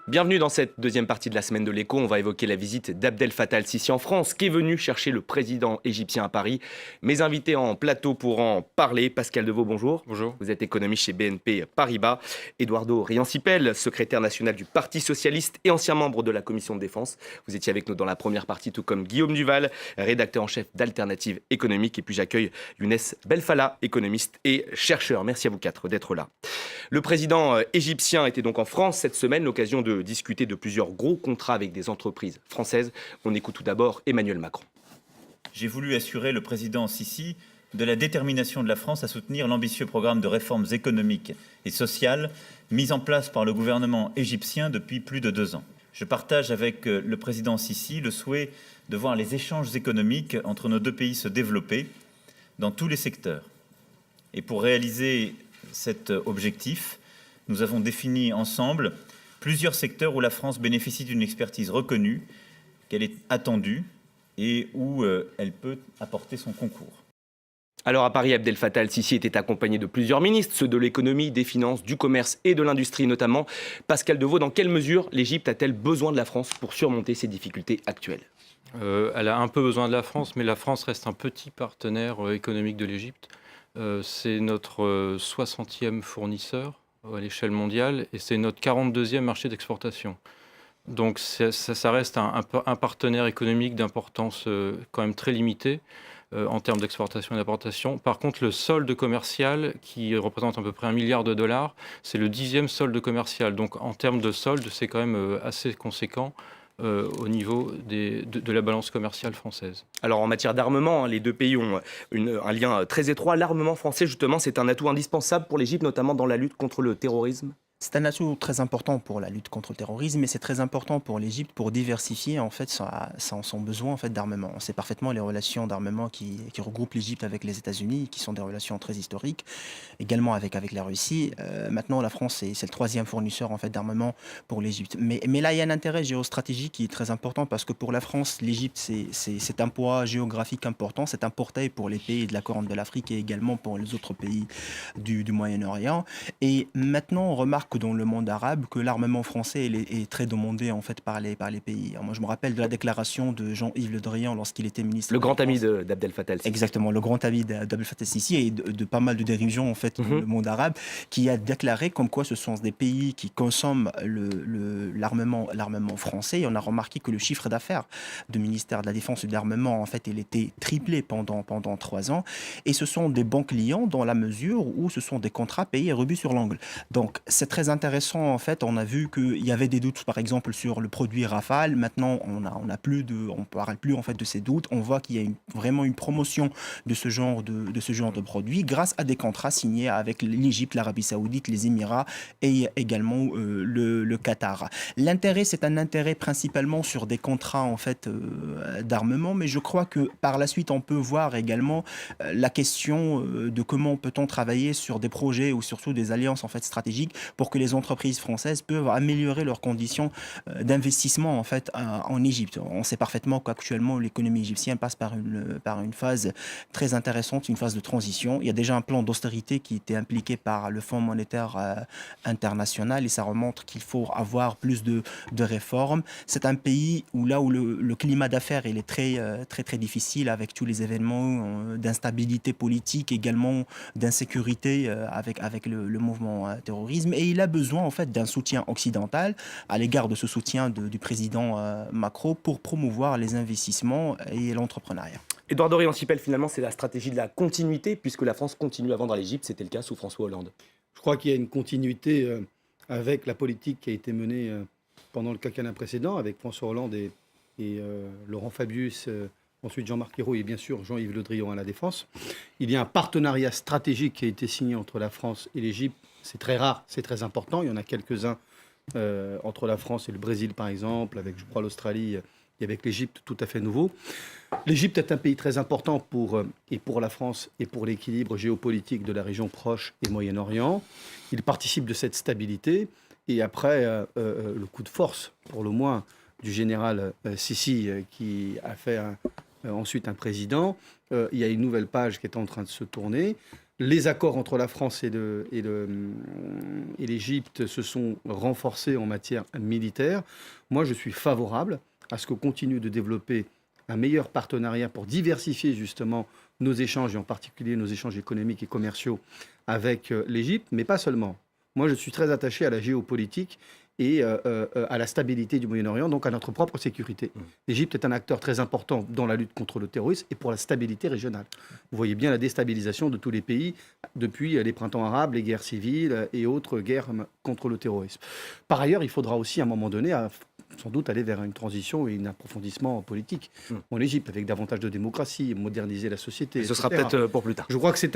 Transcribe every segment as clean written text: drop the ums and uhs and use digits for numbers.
Bienvenue dans cette deuxième partie de la semaine de l'écho. On va évoquer la visite d'Abdel Fattah el-Sisi en France, qui est venu chercher le président égyptien à Paris. Mes invités en plateau pour en parler. Pascal Devaux, bonjour. Bonjour. Vous êtes économiste chez BNP Paribas. Eduardo Riancipel, secrétaire national du Parti socialiste et ancien membre de la commission de défense. Vous étiez avec nous dans la première partie, tout comme Guillaume Duval, rédacteur en chef d'Alternative économique. Et puis j'accueille Younes Belfalla, économiste et chercheur. Merci à vous quatre d'être là. Le président égyptien était donc en France cette semaine, l'occasion de discuter de plusieurs gros contrats avec des entreprises françaises. On écoute tout d'abord Emmanuel Macron. J'ai voulu assurer le président Sisi de la détermination de la France à soutenir l'ambitieux programme de réformes économiques et sociales mis en place par le gouvernement égyptien depuis plus de 2 ans. Je partage avec le président Sisi le souhait de voir les échanges économiques entre nos deux pays se développer dans tous les secteurs. Et pour réaliser cet objectif, nous avons défini ensemble plusieurs secteurs où la France bénéficie d'une expertise reconnue, qu'elle est attendue et où elle peut apporter son concours. Alors à Paris, Abdel Fattah el-Sisi était accompagné de plusieurs ministres, ceux de l'économie, des finances, du commerce et de l'industrie notamment. Pascal Devaux, dans quelle mesure l'Égypte a-t-elle besoin de la France pour surmonter ses difficultés actuelles ? Elle a un peu besoin de la France, mais la France reste un petit partenaire économique de l'Égypte. C'est notre 60e fournisseur à l'échelle mondiale et c'est notre 42e marché d'exportation. Donc ça reste un partenaire économique d'importance quand même très limitée en termes d'exportation et d'importation. Par contre, le solde commercial, qui représente à peu près $1 milliard, c'est le 10e solde commercial. Donc en termes de solde, c'est quand même assez conséquent au niveau de la balance commerciale française. Alors en matière d'armement, les deux pays ont un lien très étroit. L'armement français, justement, c'est un atout indispensable pour l'Égypte, notamment dans la lutte contre le terrorisme. C'est un atout très important pour la lutte contre le terrorisme, mais c'est très important pour l'Égypte pour diversifier en fait son besoin en fait d'armement. On sait parfaitement les relations d'armement qui regroupent l'Égypte avec les États-Unis, qui sont des relations très historiques, également avec la Russie. Maintenant, la France c'est le 3e fournisseur en fait d'armement pour l'Égypte. Mais là, il y a un intérêt géostratégique qui est très important parce que pour la France, l'Égypte c'est un poids géographique important, c'est un portail pour les pays de la Corne de l'Afrique et également pour les autres pays du Moyen-Orient. Et maintenant, on remarque que dans le monde arabe, que l'armement français est très demandé en fait par les pays. Alors moi, je me rappelle de la déclaration de Jean-Yves Le Drian lorsqu'il était ministre. Le grand ami d'Abdel Fattah el-Sisi. Exactement, le grand ami d'Abdel Fattah el-Sisi et de pas mal de dirigeants en fait dans le monde arabe, qui a déclaré comme quoi ce sont des pays qui consomment l'armement français. Et on a remarqué que le chiffre d'affaires du ministère de la Défense et de l'Armement, en fait, il était triplé pendant 3 ans. Et ce sont des bons clients dans la mesure où ce sont des contrats payés rubis sur l'ongle. Donc, c'est très intéressant, en fait. On a vu qu'il y avait des doutes, par exemple, sur le produit Rafale. Maintenant, on parle plus, en fait, de ces doutes. On voit qu'il y a vraiment une promotion de ce genre de produit grâce à des contrats signés avec l'Égypte, l'Arabie Saoudite, les Émirats et également le Qatar. L'intérêt, c'est un intérêt principalement sur des contrats, en fait, d'armement, mais je crois que par la suite, on peut voir également la question de comment peut-on travailler sur des projets ou surtout des alliances, en fait, stratégiques pour que les entreprises françaises peuvent améliorer leurs conditions d'investissement en fait en Égypte. On sait parfaitement qu'actuellement l'économie égyptienne passe par une phase très intéressante, une phase de transition. Il y a déjà un plan d'austérité qui était impliqué par le Fonds monétaire international et ça remontre qu'il faut avoir plus de réformes. C'est un pays où le climat d'affaires il est très difficile avec tous les événements d'instabilité politique, également d'insécurité avec le mouvement terrorisme. Et il a besoin en fait d'un soutien occidental à l'égard de ce soutien du président Macron pour promouvoir les investissements et l'entrepreneuriat. Eduardo Riancipel, finalement, c'est la stratégie de la continuité puisque la France continue à vendre à l'Égypte. C'était le cas sous François Hollande. Je crois qu'il y a une continuité avec la politique qui a été menée pendant le quinquennat précédent avec François Hollande et Laurent Fabius, ensuite Jean-Marc Ayrault et bien sûr Jean-Yves Le Drian à la Défense. Il y a un partenariat stratégique qui a été signé entre la France et l'Égypte. C'est très rare, c'est très important. Il y en a quelques-uns entre la France et le Brésil, par exemple, avec, je crois, l'Australie et avec l'Égypte, tout à fait nouveau. L'Égypte est un pays très important pour la France et pour l'équilibre géopolitique de la région proche et Moyen-Orient. Il participe de cette stabilité. Et après, le coup de force, pour le moins, du général Sisi, qui a fait ensuite un président, il y a une nouvelle page qui est en train de se tourner. Les accords entre la France et l'Égypte se sont renforcés en matière militaire. Moi, je suis favorable à ce qu'on continue de développer un meilleur partenariat pour diversifier justement nos échanges, et en particulier nos échanges économiques et commerciaux avec l'Égypte, mais pas seulement. Moi, je suis très attaché à la géopolitique et à la stabilité du Moyen-Orient, donc à notre propre sécurité. L'Égypte est un acteur très important dans la lutte contre le terrorisme et pour la stabilité régionale. Vous voyez bien la déstabilisation de tous les pays depuis les printemps arabes, les guerres civiles et autres guerres contre le terrorisme. Par ailleurs, il faudra aussi à un moment donné sans doute aller vers une transition et un approfondissement politique en Égypte, avec davantage de démocratie, moderniser la société. Ce sera peut-être pour plus tard. Je crois que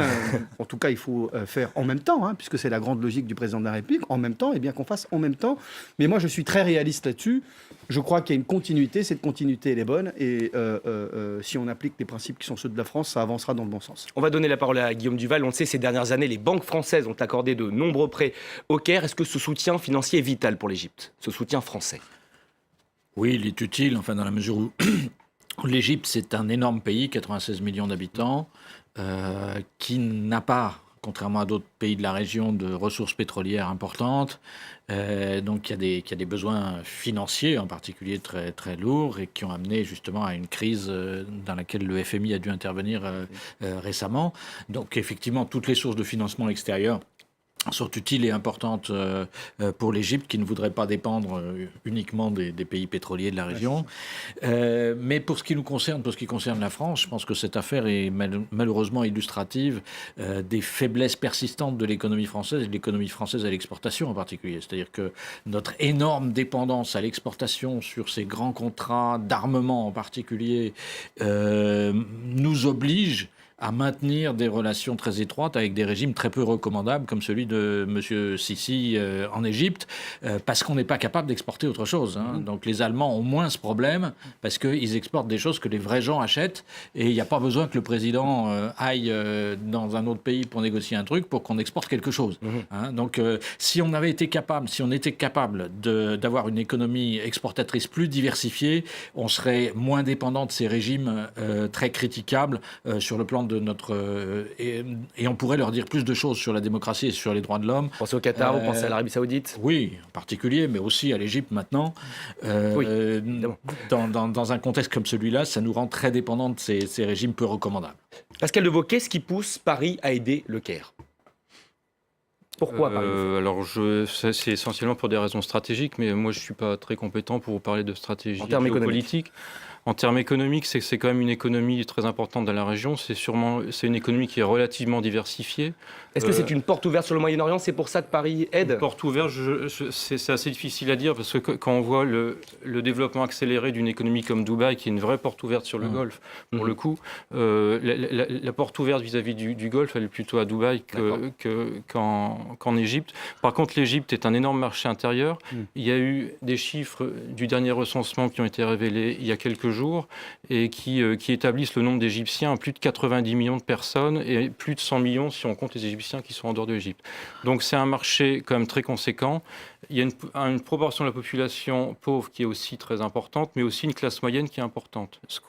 en tout cas, il faut faire en même temps, puisque c'est la grande logique du président de la République, en même temps, et bien qu'on fasse en même temps. Mais moi, je suis très réaliste là-dessus. Je crois qu'il y a une continuité. Cette continuité, elle est bonne. Et si on applique les principes qui sont ceux de la France, ça avancera dans le bon sens. On va donner la parole à Guillaume Duval. On le sait, ces dernières années, les banques françaises ont accordé de nombreux prêts au Caire. Est-ce que ce soutien financier est vital pour l'Égypte, ce soutien français ? Oui, il est utile, enfin dans la mesure où l'Égypte, c'est un énorme pays, 96 millions d'habitants, qui n'a pas, contrairement à d'autres pays de la région, de ressources pétrolières importantes. Donc il y a des besoins financiers, en particulier très, très lourds, et qui ont amené justement à une crise dans laquelle le FMI a dû intervenir récemment. Donc effectivement, toutes les sources de financement extérieur sont utiles et importantes pour l'Égypte, qui ne voudrait pas dépendre uniquement des pays pétroliers de la région. Mais pour ce qui nous concerne, pour ce qui concerne la France, je pense que cette affaire est malheureusement illustrative des faiblesses persistantes de l'économie française, et de l'économie française à l'exportation en particulier. C'est-à-dire que notre énorme dépendance à l'exportation sur ces grands contrats d'armement en particulier nous oblige à maintenir des relations très étroites avec des régimes très peu recommandables comme celui de M. Sisi en Égypte, parce qu'on n'est pas capable d'exporter autre chose. Donc les Allemands ont moins ce problème parce qu'ils exportent des choses que les vrais gens achètent, et il n'y a pas besoin que le président aille dans un autre pays pour négocier un truc pour qu'on exporte quelque chose. Donc si on était capable d'avoir une économie exportatrice plus diversifiée, on serait moins dépendant de ces régimes très critiquables sur le plan de notre... et on pourrait leur dire plus de choses sur la démocratie et sur les droits de l'homme. Pensez au Qatar, vous pensez à l'Arabie Saoudite ? Oui, en particulier, mais aussi à l'Égypte maintenant. Dans un contexte comme celui-là, ça nous rend très dépendants de ces régimes peu recommandables. Pascal Devaux, qu'est-ce qui pousse Paris à aider le Caire ? Pourquoi Paris ? Alors, c'est essentiellement pour des raisons stratégiques, mais moi, je ne suis pas très compétent pour vous parler de stratégie géopolitique. En termes économiques, c'est quand même une économie très importante dans la région. C'est une économie qui est relativement diversifiée. Est-ce que c'est une porte ouverte sur le Moyen-Orient ? C'est pour ça que Paris aide ? Une porte ouverte, c'est assez difficile à dire, parce que quand on voit le développement accéléré d'une économie comme Dubaï, qui est une vraie porte ouverte sur le Golfe, pour le coup, la porte ouverte vis-à-vis du Golfe, elle est plutôt à Dubaï qu'en Égypte. Par contre, l'Égypte est un énorme marché intérieur. Il y a eu des chiffres du dernier recensement qui ont été révélés il y a quelques jours et qui établissent le nombre d'Égyptiens à plus de 90 millions de personnes et plus de 100 millions si on compte les Égyptiens qui sont en dehors de l'Égypte. Donc c'est un marché quand même très conséquent. Il y a une proportion de la population pauvre qui est aussi très importante, mais aussi une classe moyenne qui est importante. Ce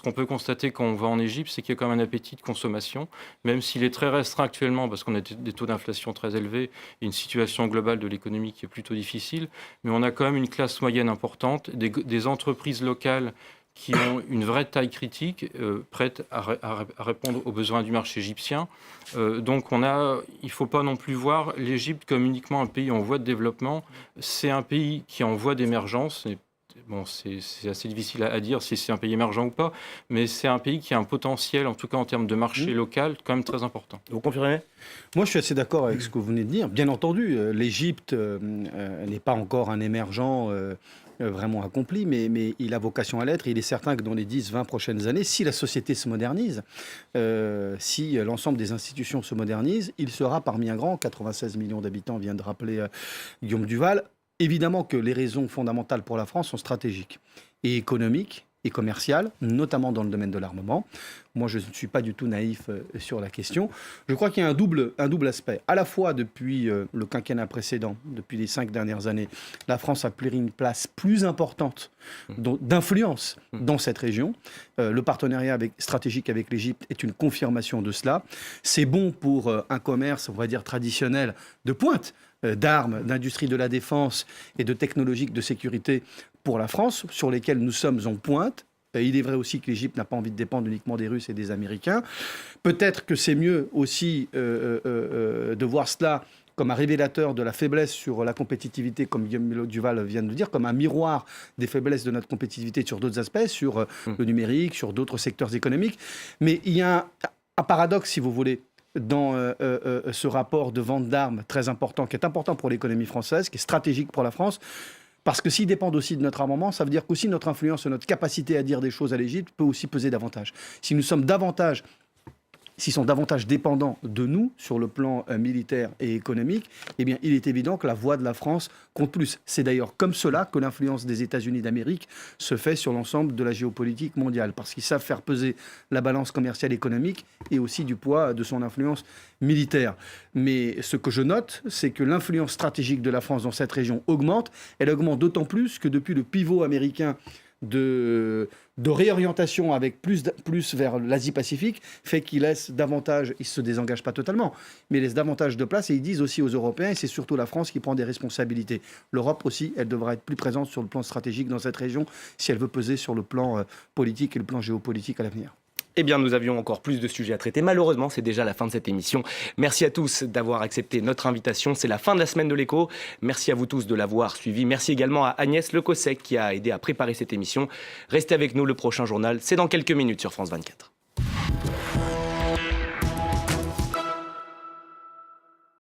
qu'on peut constater quand on va en Égypte, c'est qu'il y a quand même un appétit de consommation, même s'il est très restreint actuellement parce qu'on a des taux d'inflation très élevés et une situation globale de l'économie qui est plutôt difficile, mais on a quand même une classe moyenne importante, des entreprises locales qui ont une vraie taille critique, prêtes à répondre aux besoins du marché égyptien. Donc il ne faut pas non plus voir l'Égypte comme uniquement un pays en voie de développement. C'est un pays qui est en voie d'émergence. Bon, c'est assez difficile à dire si c'est un pays émergent ou pas, mais c'est un pays qui a un potentiel, en tout cas en termes de marché local, quand même très important. Vous confirmez ? Moi, je suis assez d'accord avec ce que vous venez de dire. Bien entendu, l'Égypte n'est pas encore un émergent vraiment accompli, mais il a vocation à l'être. Il est certain que dans les 10-20 prochaines années, si la société se modernise, si l'ensemble des institutions se modernisent, il sera parmi un grand. 96 millions d'habitants, vient de rappeler Guillaume Duval. Évidemment que les raisons fondamentales pour la France sont stratégiques et économiques et commerciales, notamment dans le domaine de l'armement. Moi, je ne suis pas du tout naïf sur la question. Je crois qu'il y a un double aspect. À la fois, depuis le quinquennat précédent, depuis les 5 dernières années, la France a pris une place plus importante d'influence dans cette région. Le partenariat stratégique avec l'Égypte est une confirmation de cela. C'est bon pour un commerce, on va dire, traditionnel de pointe, d'armes, d'industrie de la défense et de technologiques de sécurité pour la France, sur lesquels nous sommes en pointe. Il est vrai aussi que l'Égypte n'a pas envie de dépendre uniquement des Russes et des Américains. Peut-être que c'est mieux aussi de voir cela comme un révélateur de la faiblesse sur la compétitivité, comme Guillaume Duval vient de le dire, comme un miroir des faiblesses de notre compétitivité sur d'autres aspects, sur le numérique, sur d'autres secteurs économiques. Mais il y a un paradoxe, si vous voulez, dans ce rapport de vente d'armes très important, qui est important pour l'économie française, qui est stratégique pour la France. Parce que s'ils dépendent aussi de notre armement, ça veut dire qu'aussi notre influence, notre capacité à dire des choses à l'Égypte peut aussi peser davantage. S'ils sont davantage dépendants de nous sur le plan militaire et économique, eh bien, il est évident que la voix de la France compte plus. C'est d'ailleurs comme cela que l'influence des États-Unis d'Amérique se fait sur l'ensemble de la géopolitique mondiale, parce qu'ils savent faire peser la balance commerciale économique et aussi du poids de son influence militaire. Mais ce que je note, c'est que l'influence stratégique de la France dans cette région augmente. Elle augmente d'autant plus que depuis le pivot américain de réorientation avec plus vers l'Asie-Pacifique, fait qu'ils laissent davantage, ils ne se désengagent pas totalement, mais ils laissent davantage de place, et ils disent aussi aux Européens, et c'est surtout la France qui prend des responsabilités. L'Europe aussi, elle devra être plus présente sur le plan stratégique dans cette région si elle veut peser sur le plan politique et le plan géopolitique à l'avenir. Eh bien, nous avions encore plus de sujets à traiter. Malheureusement, c'est déjà la fin de cette émission. Merci à tous d'avoir accepté notre invitation. C'est la fin de la semaine de l'Écho. Merci à vous tous de l'avoir suivi. Merci également à Agnès Lecossec qui a aidé à préparer cette émission. Restez avec nous, le prochain journal, c'est dans quelques minutes sur France 24.